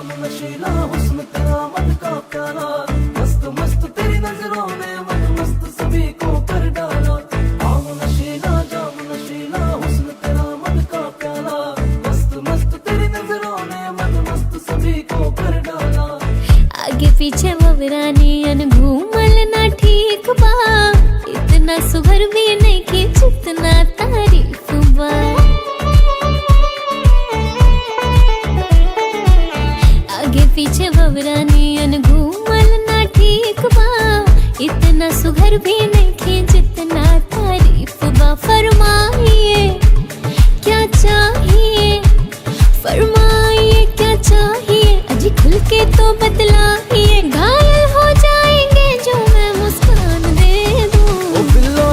जाम नशीला हुस्न तेरा मत का प्याला, मस्त मस्त तेरी नजरों ने मत मस्त सभी को कर डाला। जाम नशीला हुस्न तेरा मत का प्याला, मस्त मस्त तेरी नजरों ने मत मस्त सभी को कर डाला। आगे पीछे ववरानी अन घूमल ना ठीक बा, इतना सुभर भी नहीं कि जितना तारीफ बा। आगे पीछे ववरानी अन घूमल ना ठीक बा, इतना सुघर भी नहीं कि जितना तारीफ बा। फरमाइए क्या चाहिए, फरमाइए क्या चाहिए, अजी खुल के तो बतलाइए। घायल हो जाएंगे जो मैं मुस्कान दे दूं। ओ बिल्लो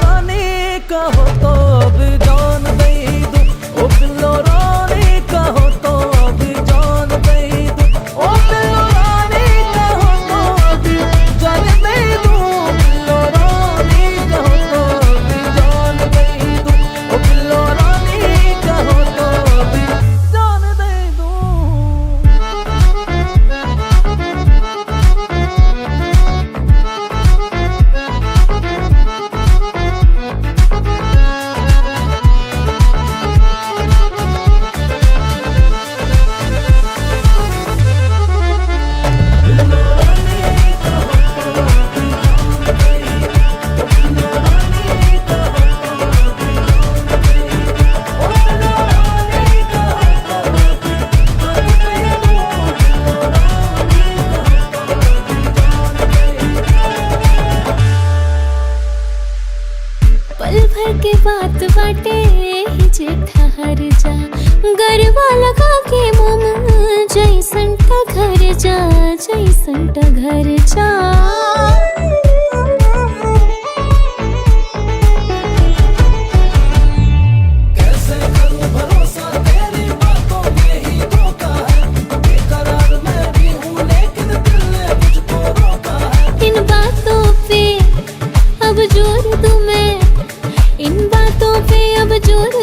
रानी कहो तो अब जान दे दूं। ओ बिल्लो रानी कहो तो अब जान दे दूं। ओ बिल्लो रानी कहो तो अब जान दे दूं। बिल्लो रानी कहो तो अब जान दे दूं। ओ बिल्लो रानी कहो तो अब जान दे दूं। पल भर के बात बाटे ही जेठा हर जा, गरबा लगा के मोम जैसन टा घर जा, जैसन टा घर जा। कैसे करूं भरोसा तेरी बातों में ही धोखा है। बेकरार मैं भी हूं लेकिन दिल ने मुझको रोका है। इन बातों पे अब जोर दूं मैं, इन बातों पे अब जोर